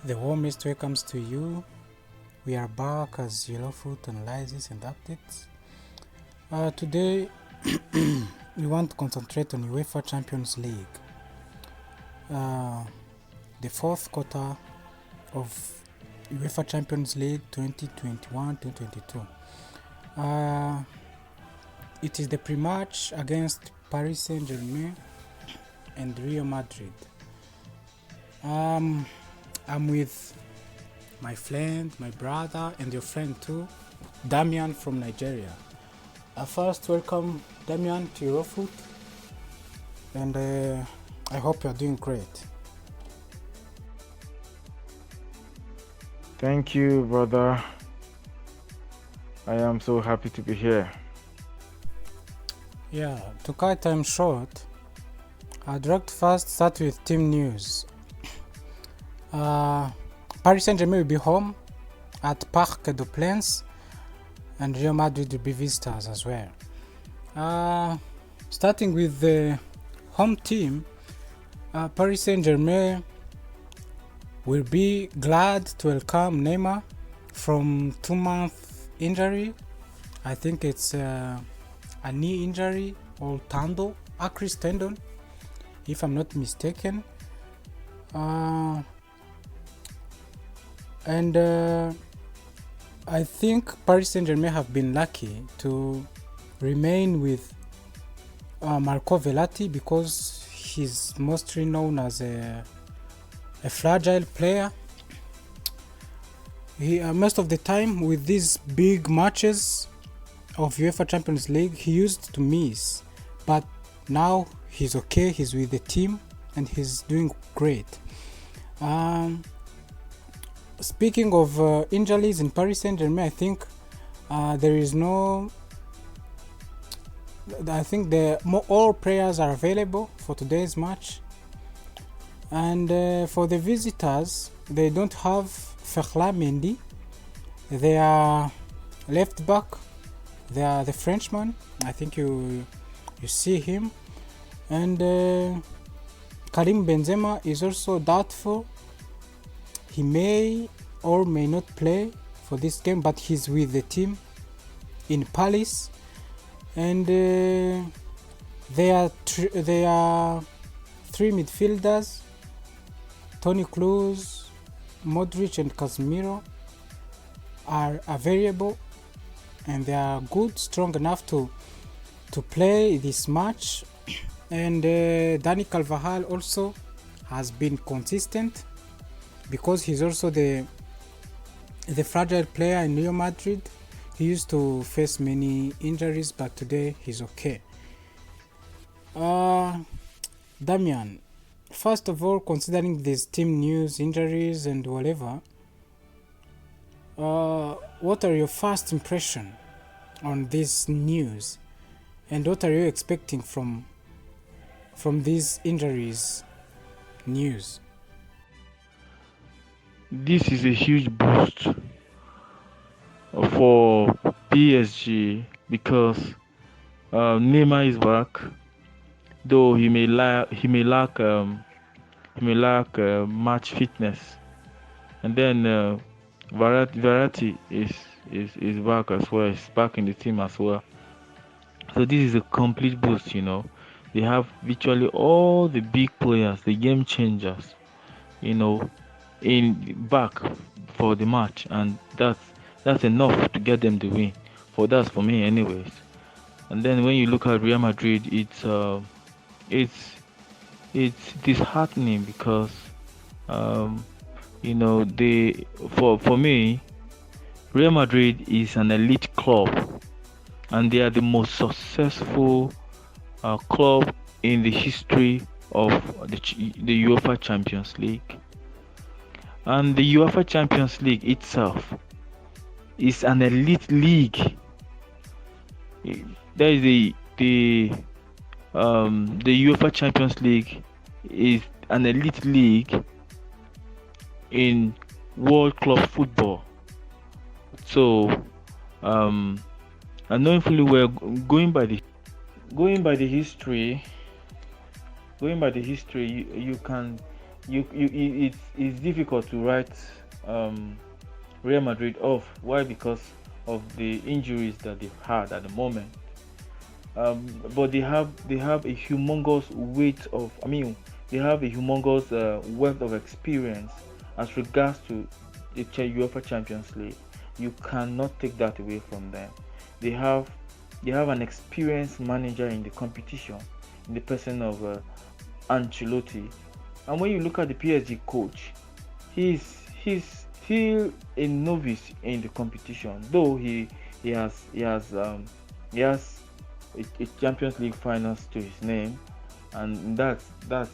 The warmest welcomes to you. We are back as Yellow Foot analysis and updates. Today, we want to concentrate on UEFA Champions League, the fourth quarter of UEFA Champions League 2021-2022. It is the pre-match against Paris Saint-Germain and Real Madrid. I'm with my friend, my brother, and your friend too, Damian from Nigeria. First, welcome Damian to Eurofoot, and I hope you're doing great. Thank you, brother. I am so happy to be here. Yeah, to cut time short, I'd like to first start with team news. Paris Saint-Germain will be home at Parc des Princes, and Real Madrid will be visitors as well. Starting with the home team, Paris Saint-Germain will be glad to welcome Neymar from 2-month injury. I think it's a knee injury or Achilles tendon, if I'm not mistaken. And I think Paris Saint-Germain have been lucky to remain with Marco Verratti because he's mostly known as a fragile player. He most of the time with these big matches of UEFA Champions League he used to miss, but now he's okay, he's with the team and he's doing great. Speaking of injuries in Paris Saint-Germain, I think all players are available for today's match. And for the visitors, they don't have Ferland Mendy. They are left back. They are the Frenchman. I think you see him. And Karim Benzema is also doubtful. He may or may not play for this game, but he's with the team in Paris. And there are three midfielders: Toni Kroos, Modric, and Casemiro are available, and they are good, strong enough to play this match. And Dani Carvajal also has been consistent because he's also the fragile player in Real Madrid. He used to face many injuries, but today he's okay. Damian, first of all, considering these team news, injuries, and whatever, what are your first impression on this news, and what are you expecting from these injuries news? This is a huge boost for PSG because Neymar is back, though he may lack match fitness, and then Verratti is back as well. He's back in the team as well. So this is a complete boost. They have virtually all the big players, the game changers, in back for the match, and that's enough to get them the win. That's for me, anyways. And then when you look at Real Madrid, it's disheartening because for me, Real Madrid is an elite club, and they are the most successful club in the history of the UEFA Champions League. And the UEFA Champions League itself is an elite league. There is the UEFA Champions League is an elite league in world club football. So I know fully well, going by the history, you it's difficult to write Real Madrid off. Why? Because of the injuries that they've had at the moment. But they have a humongous weight of, they have a humongous wealth of experience as regards to the UEFA Champions League. You cannot take that away from them. They have an experienced manager in the competition, in the person of Ancelotti. And when you look at the PSG coach, he's still a novice in the competition, though he has a Champions League finals to his name, and that's a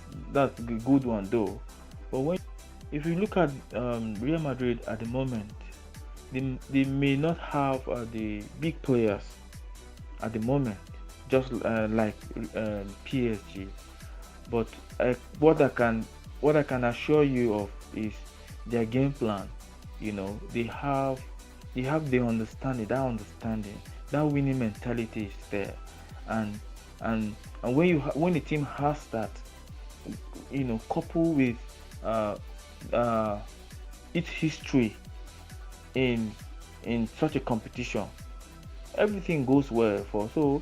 good one though. But if you look at Real Madrid at the moment, they may not have the big players at the moment, just like PSG. But what I can assure you of is their game plan. They have the understanding, that winning mentality is there, and when the team has that, coupled with its history in such a competition, everything goes well for. So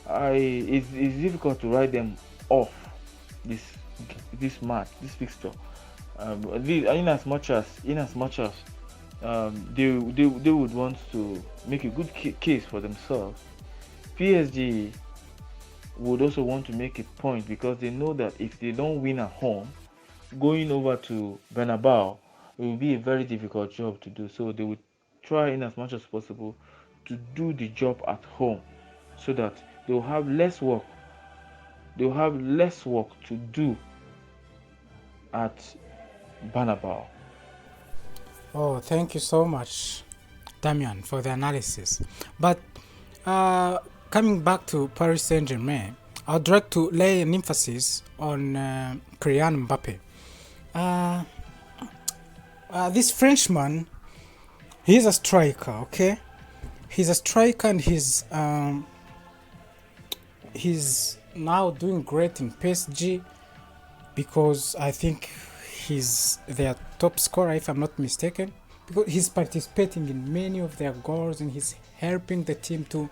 it's difficult to write them off this match, this fixture. In as much as they would want to make a good case for themselves, PSG would also want to make a point, because they know that if they don't win at home, going over to Bernabeu, it will be a very difficult job to do. So they would try in as much as possible to do the job at home, so that they will have less work. They will have less work to do at Bernabeu. Oh, thank you so much, Damian, for the analysis. But coming back to Paris Saint-Germain, I'd like to lay an emphasis on Kylian Mbappe. This Frenchman, he's a striker, okay? He's a striker, and he's now doing great in PSG, because I think he's their top scorer, if I'm not mistaken, because he's participating in many of their goals, and he's helping the team to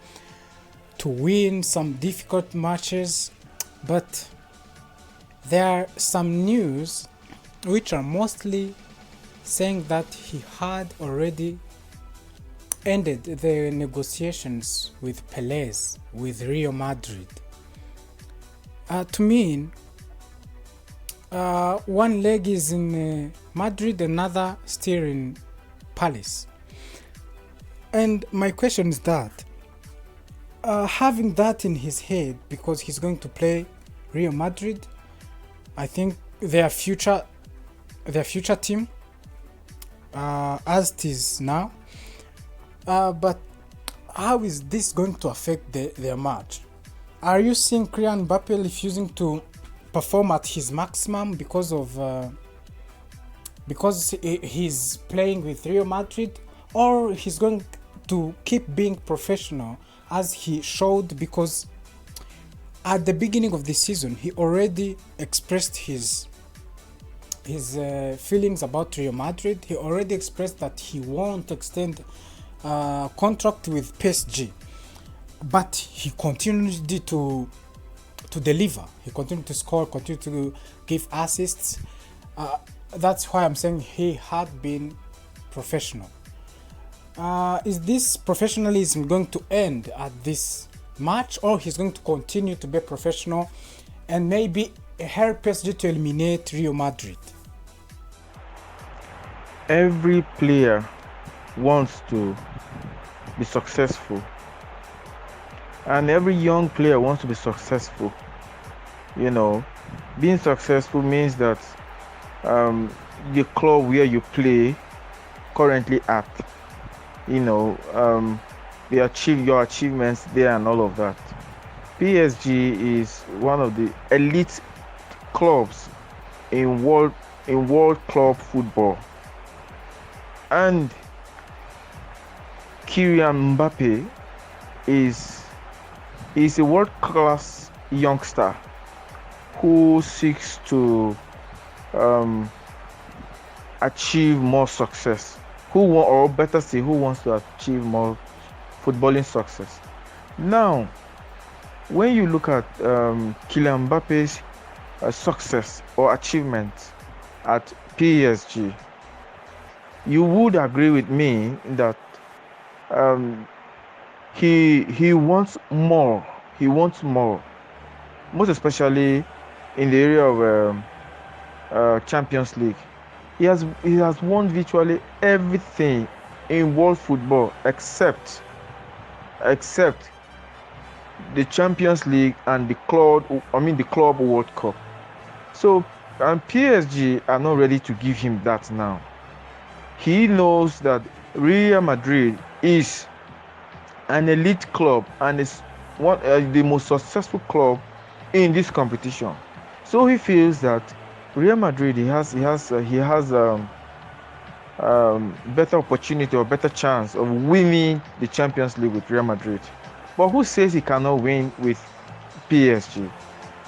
win some difficult matches. But there are some news which are mostly saying that he had already ended the negotiations with Pelés, with Real Madrid. To me, one leg is in Madrid, another still in Palace. And my question is that, having that in his head, because he's going to play Real Madrid, I think their future team, as it is now. But how is this going to affect their match? Are you seeing Kylian Mbappe refusing to perform at his maximum because he's playing with Real Madrid, or he's going to keep being professional as he showed? Because at the beginning of the season, he already expressed his feelings about Real Madrid. He already expressed that he won't extend contract with PSG, but he continued to deliver. He continued to score, continued to give assists. That's why I'm saying he had been professional. Is this professionalism going to end at this match, or he's going to continue to be professional and maybe help PSG to eliminate Real Madrid? Every player wants to be successful, and every young player wants to be successful. Being successful means that the club where you play currently at, they achieve your achievements there and all of that. PSG is one of the elite clubs in world club football, and Kylian Mbappe is a world-class youngster who seeks to um, achieve more success? Or better say, who wants to achieve more footballing success? Now, when you look at Kylian Mbappe's success or achievement at PSG, you would agree with me that he wants more. He wants more, most especially in the area of Champions League. He has won virtually everything in world football except the Champions League and the Club World Cup. So, and PSG are not ready to give him that now. He knows that Real Madrid is an elite club and is the most successful club in this competition. So he feels that Real Madrid he has better opportunity or better chance of winning the Champions League with Real Madrid. But who says he cannot win with PSG?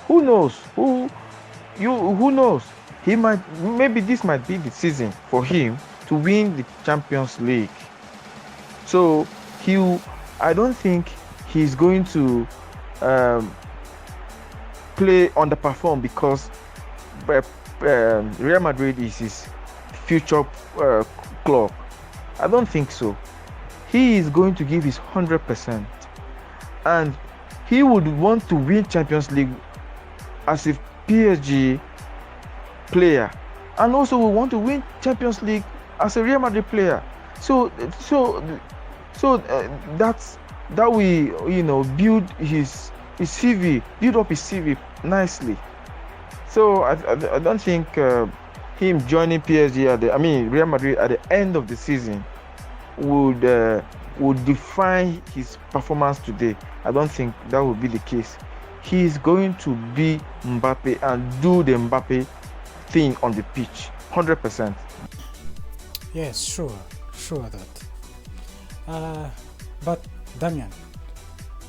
Who knows? Who knows? Maybe this might be the season for him to win the Champions League. So I don't think he's going to play underperform because Real Madrid is his future club. I don't think so. He is going to give his 100%, and he would want to win Champions League as a PSG player, and also will want to win Champions League as a Real Madrid player. So that we build his CV, build up his CV nicely. So I don't think him joining PSG Real Madrid at the end of the season would define his performance today. I don't think that would be the case. He is going to be Mbappe and do the Mbappe thing on the pitch, 100%. Yes, sure that. But Damian,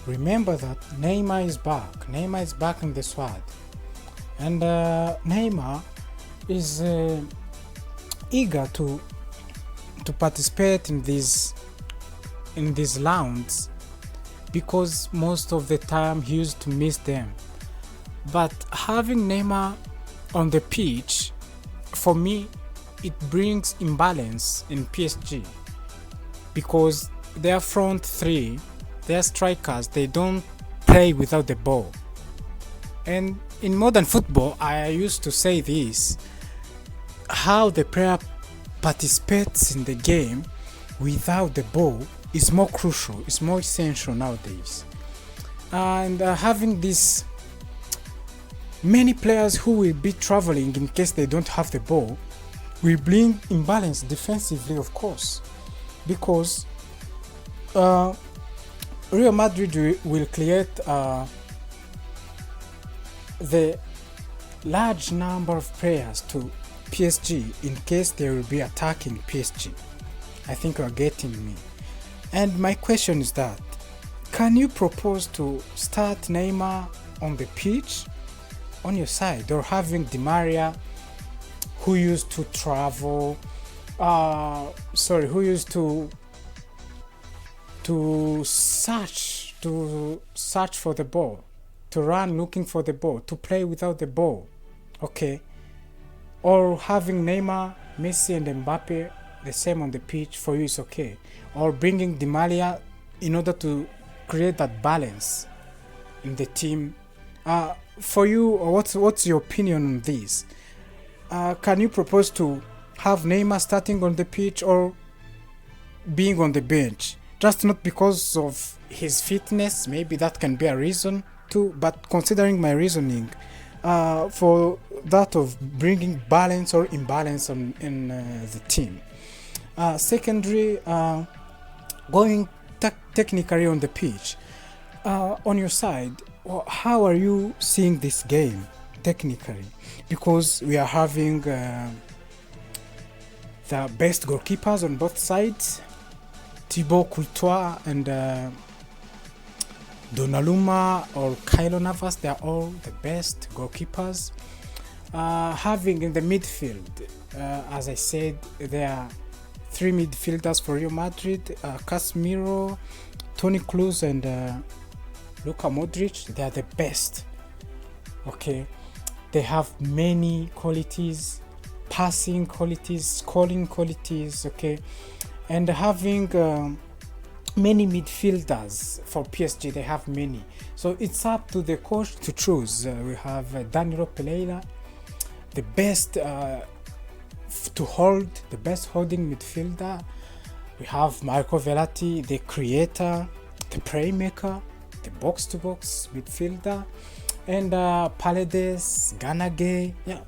remember that Neymar is back. Neymar is back in the squad, and Neymar is eager to participate in these rounds because most of the time he used to miss them. But having Neymar on the pitch, for me, it brings imbalance in PSG because their front three, their strikers, they don't play without the ball. And in modern football, I used to say this, how the player participates in the game without the ball is more crucial, it's more essential nowadays. And having this many players who will be traveling in case they don't have the ball will bring imbalance defensively, of course, because Real Madrid will create the large number of players to PSG in case they will be attacking PSG. I think you are getting me. And my question is that, can you propose to start Neymar on the pitch on your side, or having Di Maria, who used to travel, who used to search for the ball, to run looking for the ball, to play without the ball, okay? Or having Neymar, Messi and Mbappe the same on the pitch, for you is okay. Or bringing Di Maria in order to create that balance in the team. For you, what's your opinion on this? Can you propose to have Neymar starting on the pitch or being on the bench? Just not because of his fitness, maybe that can be a reason too, but considering my reasoning, for that of bringing balance or imbalance in the team. Secondly, going technically on the pitch, on your side, how are you seeing this game technically? Because we are having the best goalkeepers on both sides, Thibaut Courtois and Donnarumma or Keylor Navas, they are all the best goalkeepers. Having in the midfield, as I said, there are three midfielders for Real Madrid: Casemiro, Toni Kroos, and Luka Modric. They are the best. Okay, they have many qualities, passing qualities, scoring qualities. Okay, and having many midfielders for PSG, they have many. So it's up to the coach to choose. We have Danilo Pereira, the best to hold, the best holding midfielder. We have Marco Verratti, the creator, the playmaker, the box-to-box midfielder, and Paredes, Ganagay. Yeah,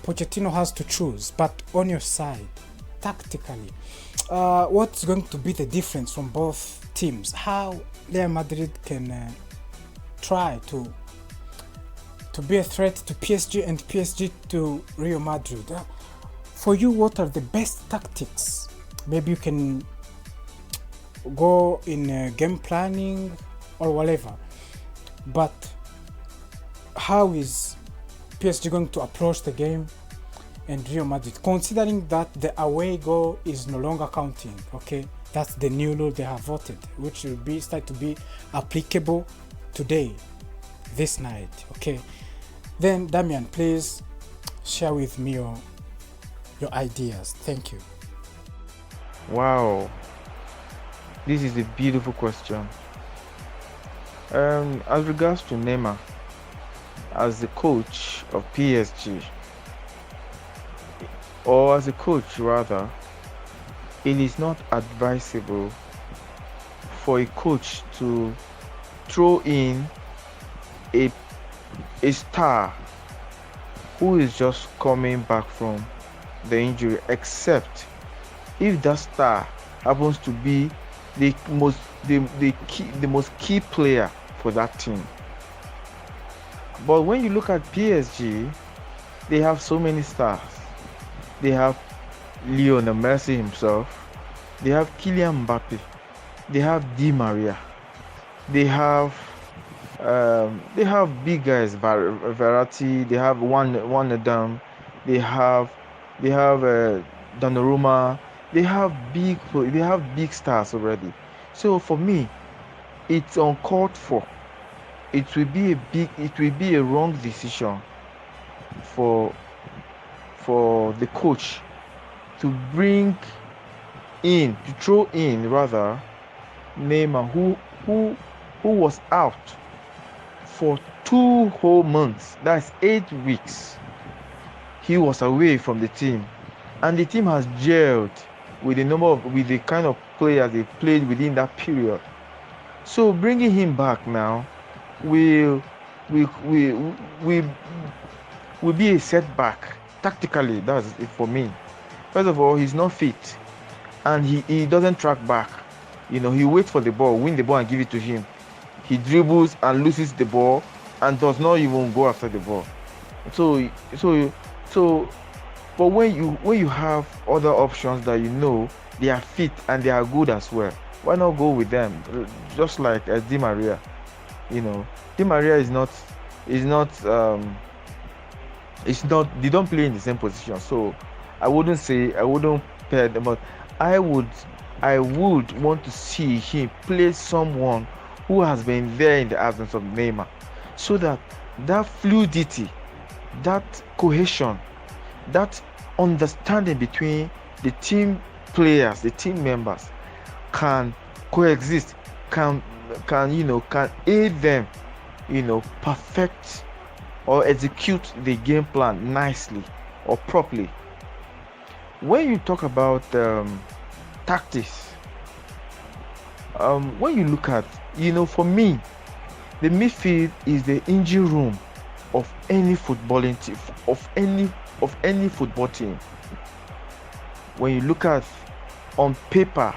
Pochettino has to choose. But on your side, tactically, what's going to be the difference from both teams? How Real Madrid can try to be a threat to PSG and PSG to Real Madrid. For you, what are the best tactics? Maybe you can go in game planning or whatever. But how is PSG going to approach the game and Real Madrid, considering that the away goal is no longer counting? Okay, that's the new rule they have voted, which will start to be applicable today, this night. Okay, then Damian, please share with me your ideas. Thank you. Wow, this is a beautiful question. As regards to Neymar, as the coach of PSG, or as a coach rather, it is not advisable for a coach to throw in a star who is just coming back from the injury, except if that star happens to be the most key player for that team. But when you look at PSG, they have so many stars. They have Lionel Messi himself. They have Kylian Mbappe. They have Di Maria. They have big guys, Verratti. They have one Adam. They have Donnarumma. They have big stars already. So for me, it's uncalled for. It will be a wrong decision for the coach to throw in rather Neymar, who was out for 2 whole months. That's 8 weeks. He was away from the team, and the team has gelled with the kind of players they played within that period. So bringing him back now will be a setback tactically. That's it for me. First of all, he's not fit, and he doesn't track back. He waits for the ball, win the ball, and give it to him. He dribbles and loses the ball and does not even go after the ball. So but when you have other options that they are fit and they are good as well, why not go with them? Just like Di Maria. Di Maria is not they don't play in the same position. So I wouldn't pair them, but I would want to see him play someone who has been there in the absence of Neymar, so that fluidity, that cohesion, that understanding between the team players, the team members can coexist, can aid them, perfect or execute the game plan nicely or properly. When you talk about tactics, when you look at, for me, the midfield is the engine room of any footballing team, of any football team. When you look at on paper,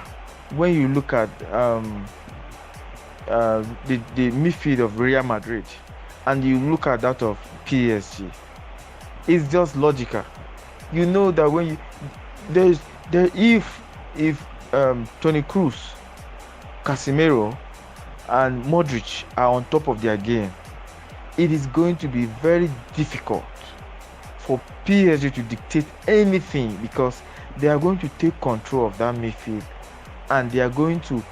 when you look at the midfield of Real Madrid and you look at that of PSG, it's just logical. That when if Toni Kroos, Casemiro, and Modric are on top of their game, it is going to be very difficult for PSG to dictate anything, because they are going to take control of that midfield, and they are going to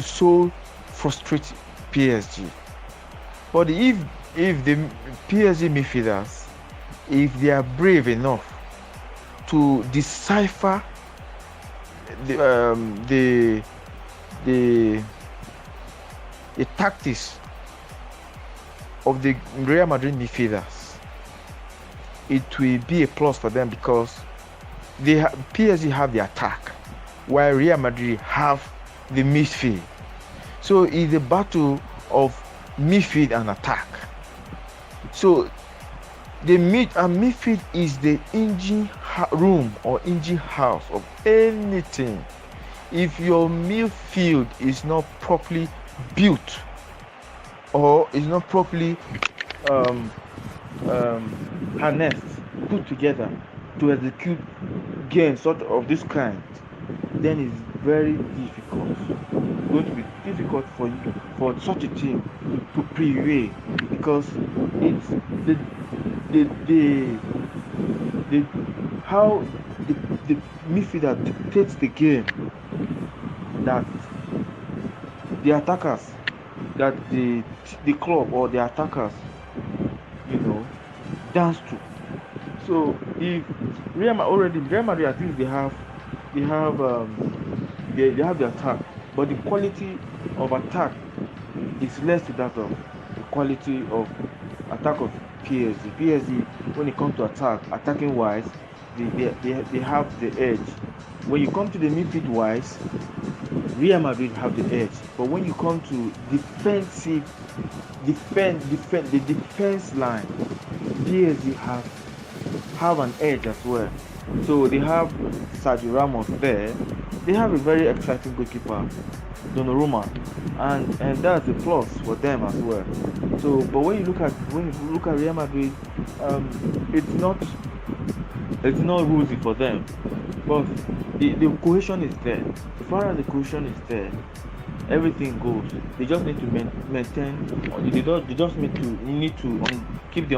so frustrate PSG. But if the PSG midfielders, if they are brave enough to decipher the tactics of the Real Madrid midfielders, it will be a plus for them, because PSG have the attack while Real Madrid have the midfield. So it's a battle of midfield and attack. So the midfield is the engine room or engine house of anything. If your midfield is not properly built or is not properly harnessed, put together to execute games sort of this kind, then it's very difficult. It's going to be difficult for such a team to prevail, because it's how the midfielder dictates the game, that the attackers, that the club or the attackers, dance to. So if Real Madrid, I think they have the attack, but the quality of attack is less to that of the quality of attack of PSG. PSG, when it comes to attacking wise, they have the edge. When you come to the midfield wise, Real Madrid have the edge. But when you come to the defense line, PSG have an edge as well. So they have Sergio Ramos there. They have a very exciting goalkeeper, Donnarumma, and that's a plus for them as well. So, but when you look at Real Madrid, it's not rosy for them, but the cohesion is there. As far as the cohesion is there, everything goes. They just need to maintain. They just need to keep the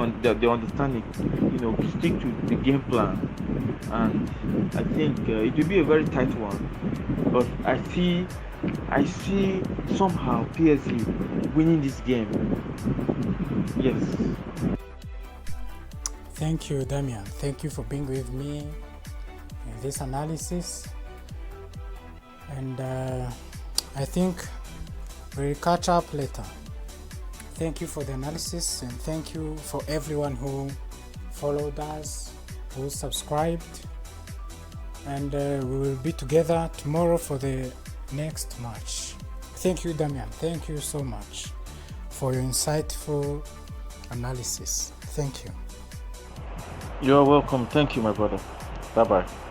understanding. Stick to the game plan, and I think it will be a very tight one. But I see somehow PSG winning this game. Yes. Thank you, Damian. Thank you for being with me in this analysis. And I think we'll catch up later. Thank you for the analysis, and thank you for everyone who followed us, who subscribed. And we will be together tomorrow for the next match. Thank you, Damian. Thank you so much for your insightful analysis. Thank you. You're welcome. Thank you, my brother. Bye-bye.